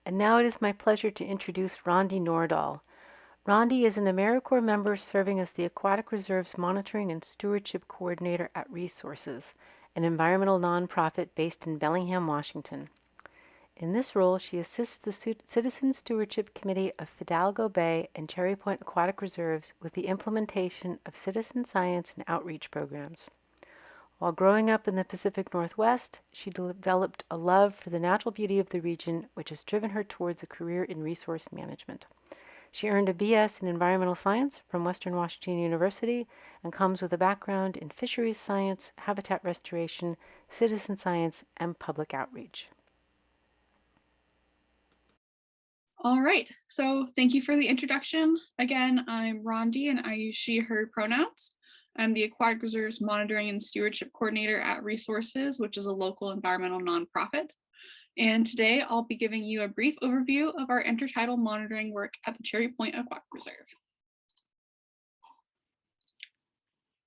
And now it is my pleasure to introduce Rondi Nordahl. Rondi is an AmeriCorps member serving as the Aquatic Reserve's Monitoring and Stewardship Coordinator at Resources, an environmental nonprofit based in Bellingham, Washington. In this role, she assists the Citizen Stewardship Committee of Fidalgo Bay and Cherry Point Aquatic Reserves with the implementation of citizen science and outreach programs. While growing up in the Pacific Northwest, she developed a love for the natural beauty of the region, which has driven her towards a career in resource management. She earned a BS in environmental science from Western Washington University and comes with a background in fisheries science, habitat restoration, citizen science, and public outreach. All right, so thank you for the introduction. Again, I'm Rondi and I use she, her pronouns. I'm the Aquatic Reserve's Monitoring and Stewardship Coordinator at Resources, which is a local environmental nonprofit. And today I'll be giving you a brief overview of our intertidal monitoring work at the Cherry Point Aquatic Reserve.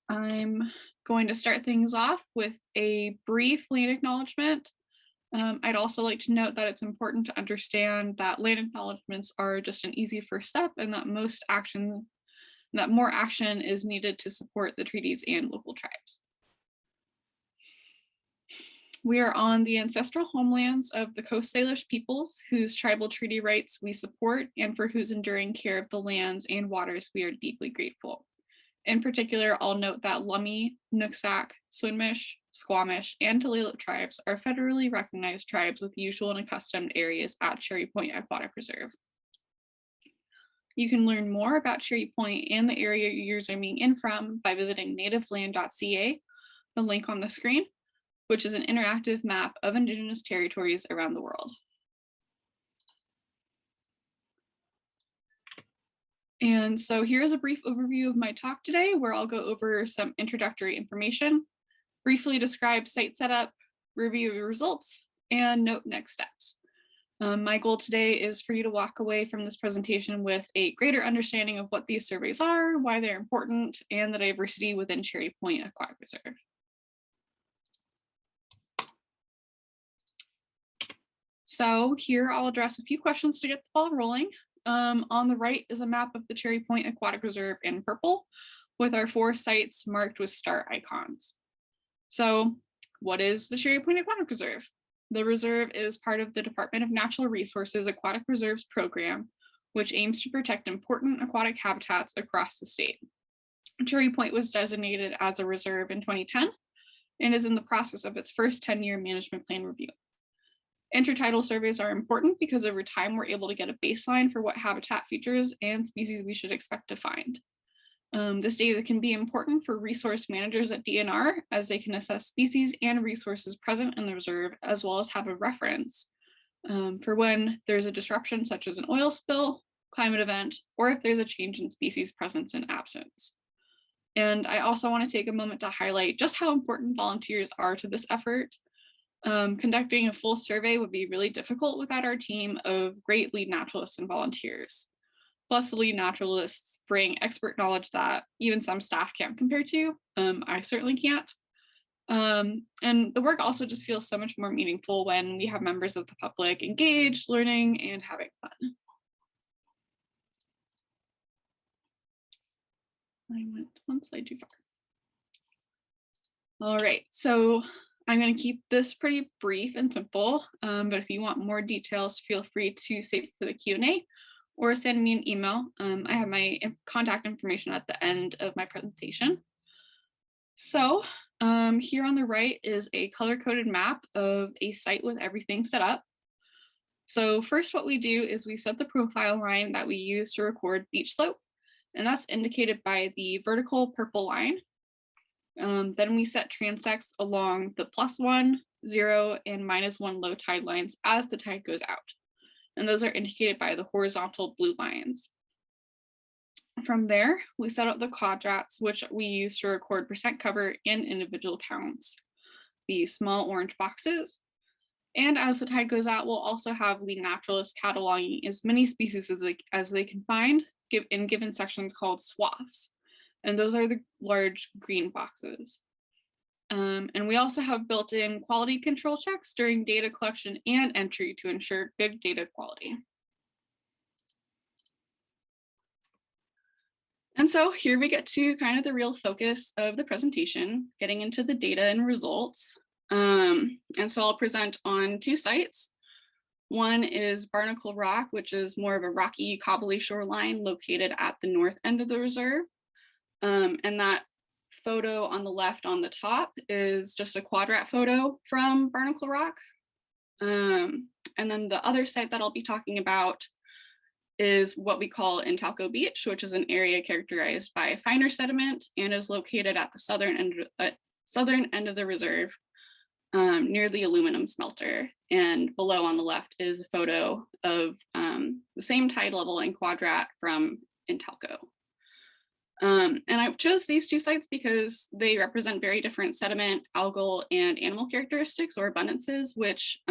I'm going to start things off with a brief land acknowledgement. I'd also like to note that it's important to understand that land acknowledgements are just an easy first step and that more action is needed to support the treaties and local tribes. We are on the ancestral homelands of the Coast Salish peoples whose tribal treaty rights we support and for whose enduring care of the lands and waters we are deeply grateful. In particular, I'll note that Lummi, Nooksack, Swinomish, Squamish, and Tulalip tribes are federally recognized tribes with usual and accustomed areas at Cherry Point Aquatic Reserve. You can learn more about Cherry Point and the area you're zooming in from by visiting nativeland.ca, the link on the screen, which is an interactive map of Indigenous territories around the world. And so here's a brief overview of my talk today, where I'll go over some introductory information, briefly describe site setup, review the results, and note next steps. My goal today is for you to walk away from this presentation with a greater understanding of what these surveys are, why they're important, and the diversity within Cherry Point Aquatic Reserve. So here I'll address a few questions to get the ball rolling. On the right is a map of the Cherry Point Aquatic Reserve in purple, with our 4 sites marked with star icons. So what is the Cherry Point Aquatic Reserve? The reserve is part of the Department of Natural Resources Aquatic Reserves program, which aims to protect important aquatic habitats across the state. Cherry Point was designated as a reserve in 2010 and is in the process of its first 10-year management plan review. Intertidal surveys are important because over time we're able to get a baseline for what habitat features and species we should expect to find. This data can be important for resource managers at DNR as they can assess species and resources present in the reserve, as well as have a reference for when there's a disruption such as an oil spill, climate event, or if there's a change in species presence and absence. And I also want to take a moment to highlight just how important volunteers are to this effort. Conducting a full survey would be really difficult without our team of great lead naturalists and volunteers. Plus, the lead naturalists bring expert knowledge that even some staff can't compare to. I certainly can't. And the work also just feels so much more meaningful when we have members of the public engaged, learning, and having fun. I went one slide too far. All right, so I'm going to keep this pretty brief and simple, but if you want more details, feel free to save it to the Q&A or send me an email. I have my contact information at the end of my presentation. So here on the right is a color-coded map of a site with everything set up. So first what we do is we set the profile line that we use to record beach slope, and that's indicated by the vertical purple line. Then we set transects along the +1, 0, and -1 low tide lines as the tide goes out. And those are indicated by the horizontal blue lines. From there, we set up the quadrats, which we use to record percent cover and individual counts, the small orange boxes. And as the tide goes out, we'll also have lead naturalists cataloging as many species as they can find in given sections called swaths. And those are the large green boxes. And we also have built-in quality control checks during data collection and entry to ensure good data quality. And so here we get to kind of the real focus of the presentation, getting into the data and results. And so I'll present on 2 sites. One is Barnacle Rock, which is more of a rocky, cobbly shoreline located at the north end of the reserve. And that photo on the left on the top is just a quadrat photo from Barnacle Rock. And then the other site that I'll be talking about is what we call Intelco Beach, which is an area characterized by finer sediment and is located at the southern end of the reserve, near the aluminum smelter. And below on the left is a photo of the same tide level and quadrat from Intelco. And I chose these 2 sites because they represent very different sediment, algal, and animal characteristics or abundances, which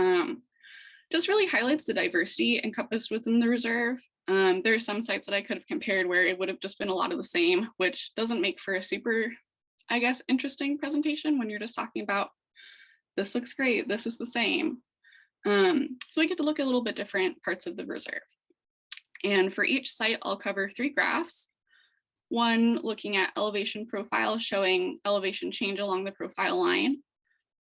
just really highlights the diversity encompassed within the reserve. There are some sites that I could have compared where it would have just been a lot of the same, which doesn't make for a super, I guess, interesting presentation when you're just talking about, this looks great, this is the same. So we get to look at a little bit different parts of the reserve. And for each site, I'll cover 3 graphs. One looking at elevation profile showing elevation change along the profile line.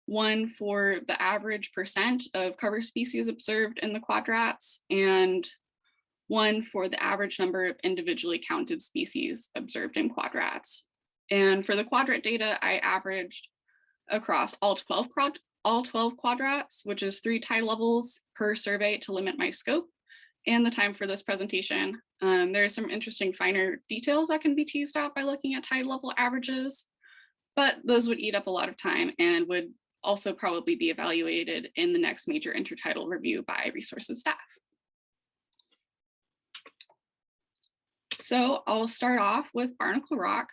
One for the average percent of cover species observed in the quadrats, and one for the average number of individually counted species observed in quadrats. And for the quadrat data, I averaged across all 12 quadrats, which is 3 tide levels per survey to limit my scope and the time for this presentation. There are some interesting finer details that can be teased out by looking at tide level averages, but those would eat up a lot of time and would also probably be evaluated in the next major intertidal review by resources staff. So I'll start off with Barnacle Rock,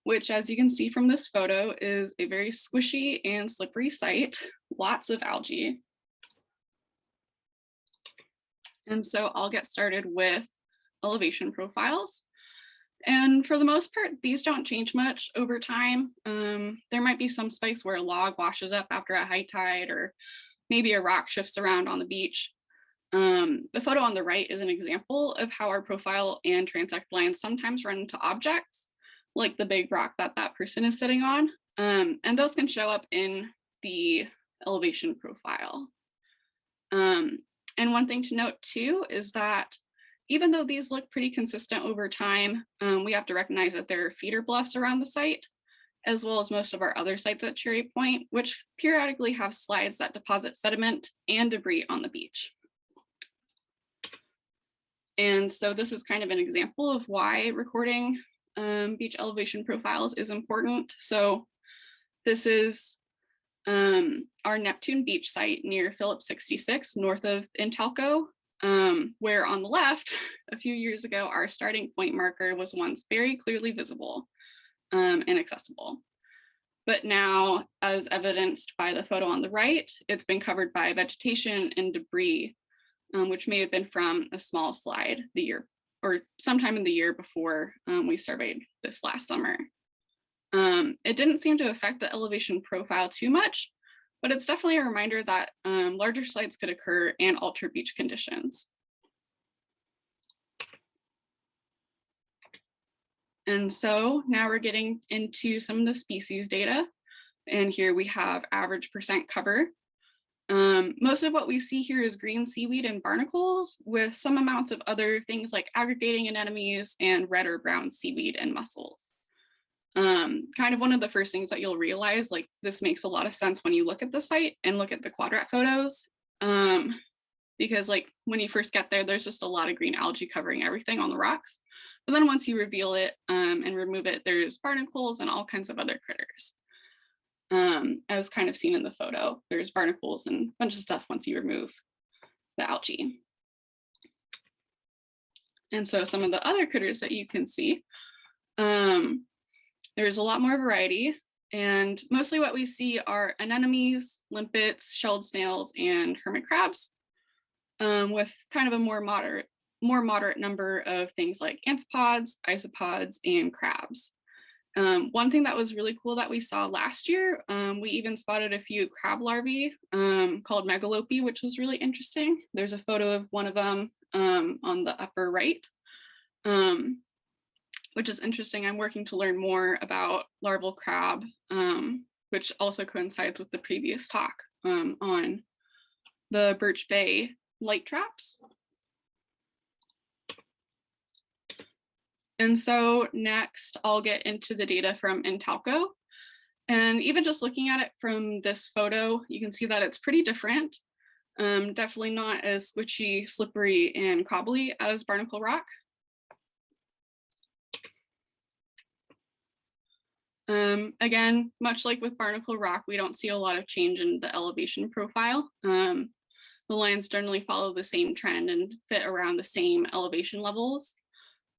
which, as you can see from this photo, is a very squishy and slippery site, lots of algae. And so I'll get started with elevation profiles. And for the most part, these don't change much over time. There might be some spikes where a log washes up after a high tide, or maybe a rock shifts around on the beach. The photo on the right is an example of how our profile and transect lines sometimes run into objects, like the big rock that that person is sitting on. And those can show up in the elevation profile. And one thing to note too is that even though these look pretty consistent over time, we have to recognize that there are feeder bluffs around the site, as well as most of our other sites at Cherry Point, which periodically have slides that deposit sediment and debris on the beach. And so this is kind of an example of why recording beach elevation profiles is important. So this is our Neptune Beach site near Phillips 66, north of Intelco, where on the left, a few years ago, our starting point marker was once very clearly visible and accessible. But now, as evidenced by the photo on the right, it's been covered by vegetation and debris, which may have been from a small slide the year or sometime in the year before we surveyed this last summer. It didn't seem to affect the elevation profile too much, but it's definitely a reminder that larger slides could occur and alter beach conditions. And so now we're getting into some of the species data. And here we have average percent cover. Most of what we see here is green seaweed and barnacles, with some amounts of other things like aggregating anemones and red or brown seaweed and mussels. Kind of one of the first things that you'll realize, like, this makes a lot of sense when you look at the site and look at the quadrat photos, because like when you first get there, there's just a lot of green algae covering everything on the rocks. But then once you reveal it and remove it, there's barnacles and all kinds of other critters. As kind of seen in the photo, there's barnacles and a bunch of stuff once you remove the algae. And so some of the other critters that you can see, there's a lot more variety, and mostly what we see are anemones, limpets, shelled snails, and hermit crabs, with kind of a more moderate number of things like amphipods, isopods, and crabs. One thing that was really cool that we saw last year, we even spotted a few crab larvae called megalope, which was really interesting. There's a photo of one of them on the upper right, which is interesting. I'm working to learn more about larval crab, which also coincides with the previous talk on the Birch Bay light traps. And so next I'll get into the data from Intelco. And even just looking at it from this photo, you can see that it's pretty different. Definitely not as squishy, slippery, and cobbly as Barnacle Rock. Again, much like with Barnacle Rock, we don't see a lot of change in the elevation profile. The lines generally follow the same trend and fit around the same elevation levels.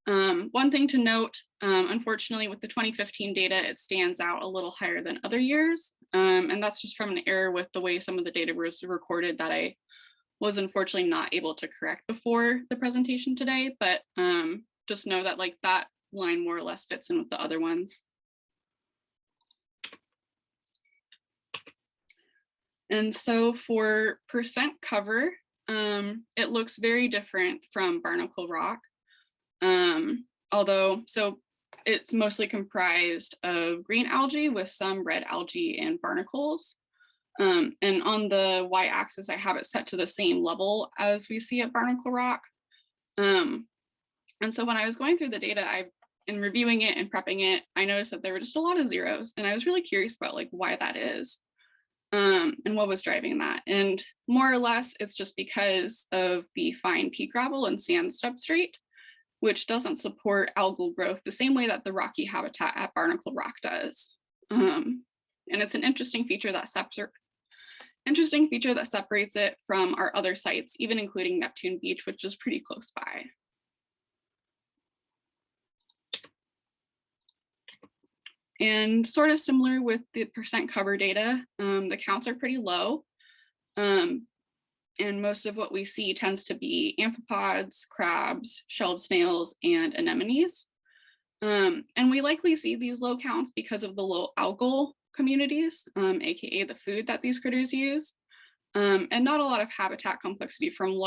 One thing to note, unfortunately, with the 2015 data, it stands out a little higher than other years. And that's just from an error with the way some of the data was recorded that I was unfortunately not able to correct before the presentation today. But just know that like that line more or less fits in with the other ones. And so for percent cover, it looks very different from Barnacle Rock. Although, so it's mostly comprised of green algae with some red algae and barnacles. And on the y-axis, I have it set to the same level as we see at Barnacle Rock. And so when I was going through the data, in reviewing it and prepping it, I noticed that there were just a lot of zeros, and I was really curious about like why that is. And what was driving that. And more or less, it's just because of the fine peat gravel and sand substrate, which doesn't support algal growth the same way that the rocky habitat at Barnacle Rock does. And it's an interesting feature that separates it from our other sites, even including Neptune Beach, which is pretty close by. And sort of similar with the percent cover data, the counts are pretty low. And most of what we see tends to be amphipods, crabs, shelled snails, and anemones. And we likely see these low counts because of the low algal communities, aka the food that these critters use, and not a lot of habitat complexity from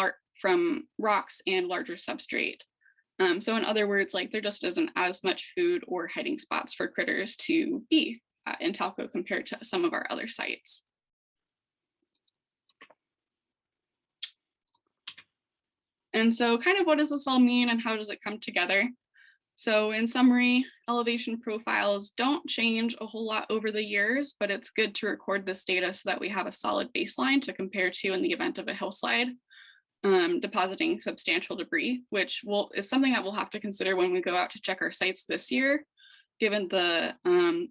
rocks and larger substrate. So in other words, like there just isn't as much food or hiding spots for critters to be at Intelco compared to some of our other sites. And so kind of what does this all mean and how does it come together? So in summary, elevation profiles don't change a whole lot over the years, but it's good to record this data so that we have a solid baseline to compare to in the event of a hillslide. Depositing substantial debris, which is something that we'll have to consider when we go out to check our sites this year, given the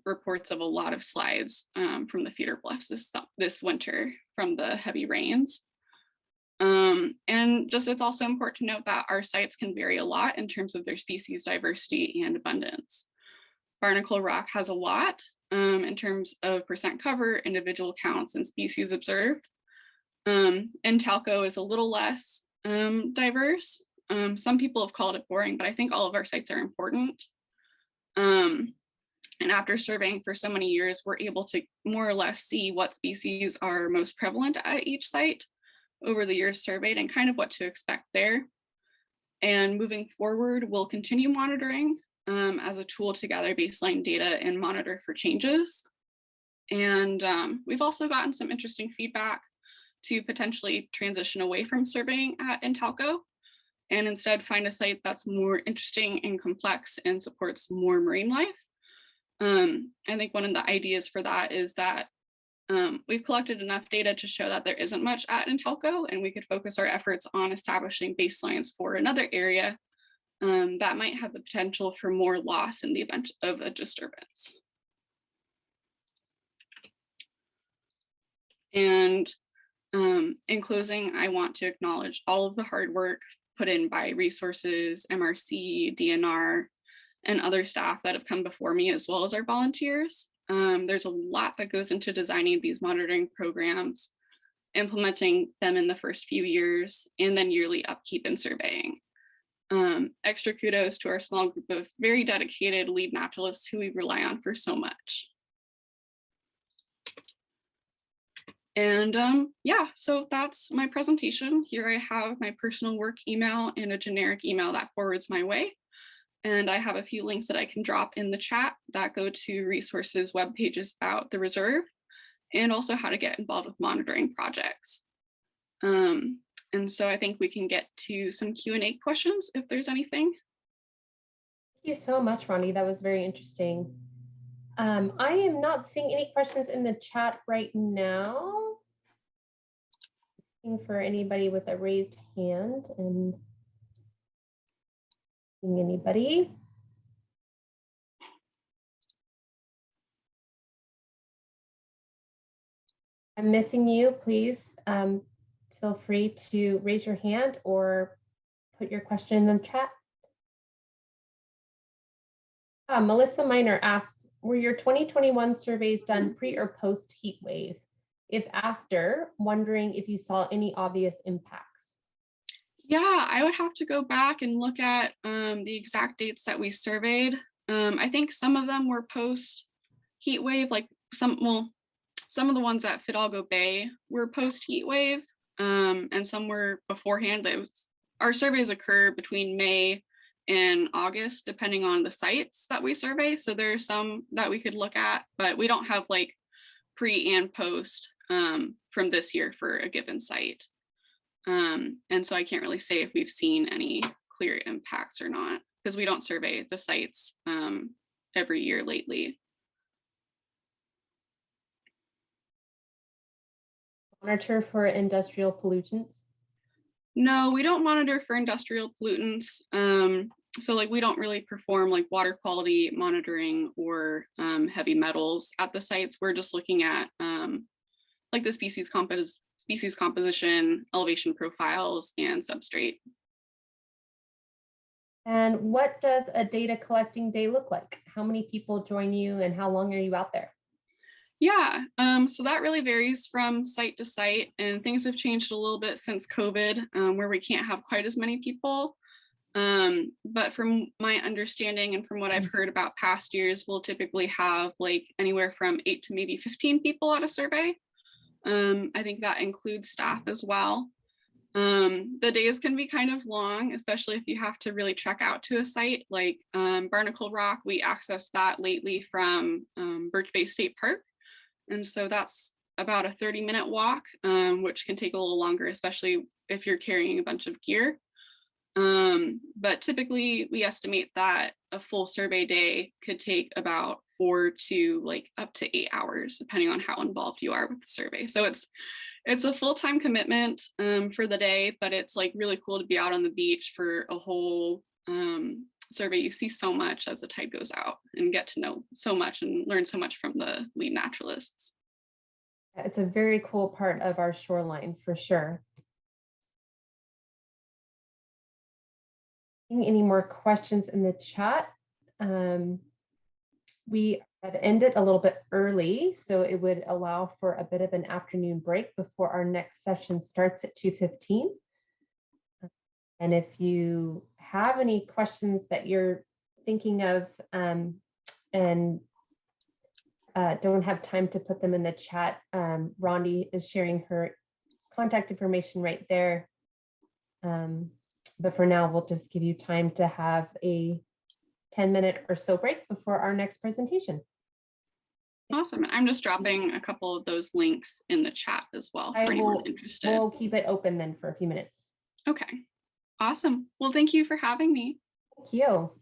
reports of a lot of slides from the feeder bluffs this winter from the heavy rains. And just it's also important to note that our sites can vary a lot in terms of their species diversity and abundance. Barnacle Rock has a lot in terms of percent cover, individual counts, and species observed. Intelco is a little less diverse. Some people have called it boring, but I think all of our sites are important. And after surveying for so many years, we're able to more or less see what species are most prevalent at each site over the years surveyed and kind of what to expect there. And moving forward, we'll continue monitoring as a tool to gather baseline data and monitor for changes. And we've also gotten some interesting feedback to potentially transition away from surveying at Intelco and instead find a site that's more interesting and complex and supports more marine life. I think one of the ideas for that is that we've collected enough data to show that there isn't much at Intelco, and we could focus our efforts on establishing baselines for another area that might have the potential for more loss in the event of a disturbance. And in closing, I want to acknowledge all of the hard work put in by resources, MRC, DNR, and other staff that have come before me, as well as our volunteers. There's a lot that goes into designing these monitoring programs, implementing them in the first few years, and then yearly upkeep and surveying. Extra kudos to our small group of very dedicated lead naturalists who we rely on for so much. And yeah, so that's my presentation. Here I have my personal work email and a generic email that forwards my way. And I have a few links that I can drop in the chat that go to resources, web pages about the reserve, and also how to get involved with monitoring projects. And so I think we can get to some Q&A questions if there's anything. Thank you so much, Rondi. That was very interesting. I am not seeing any questions in the chat right now. Looking for anybody with a raised hand and seeing anybody. I'm missing you. Please feel free to raise your hand or put your question in the chat. Melissa Miner asks, were your 2021 surveys done pre or post heat wave? If after, wondering if you saw any obvious impacts. Yeah, I would have to go back and look at the exact dates that we surveyed. I think some of them were post heat wave, like some of the ones at Fidalgo Bay were post heat wave, and some were beforehand. Our surveys occur between May and August, depending on the sites that we survey. So there are some that we could look at, but we don't have like pre and post from this year for a given site. And so I can't really say if we've seen any clear impacts or not, because we don't survey the sites every year lately. Monitor for industrial pollutants? No, we don't monitor for industrial pollutants. So like we don't really perform like water quality monitoring or heavy metals at the sites. We're just looking at like the species composition, elevation profiles, and substrate. And what does a data collecting day look like? How many people join you and how long are you out there? Yeah, so that really varies from site to site, and things have changed a little bit since COVID, where we can't have quite as many people. But from my understanding and from what I've heard about past years, we'll typically have like anywhere from 8 to maybe 15 people at a survey. I think that includes staff as well. The days can be kind of long, especially if you have to really trek out to a site like Barnacle Rock. We access that lately from Birch Bay State Park. And so that's about a 30-minute walk, which can take a little longer, especially if you're carrying a bunch of gear. But typically we estimate that a full survey day could take about 4 to like up to 8 hours, depending on how involved you are with the survey. So it's a full-time commitment for the day, but it's like really cool to be out on the beach for a whole survey. You see so much as the tide goes out and get to know so much and learn so much from the lead naturalists. It's a very cool part of our shoreline for sure. Any more questions in the chat? We have ended a little bit early, so it would allow for a bit of an afternoon break before our next session starts at 2:15. And if you have any questions that you're thinking of and don't have time to put them in the chat, Rondi is sharing her contact information right there. But for now, we'll just give you time to have a 10-minute or so break before our next presentation. Awesome. And I'm just dropping a couple of those links in the chat as well for anyone interested. We'll keep it open then for a few minutes. Okay. Awesome. Well, thank you for having me. Thank you.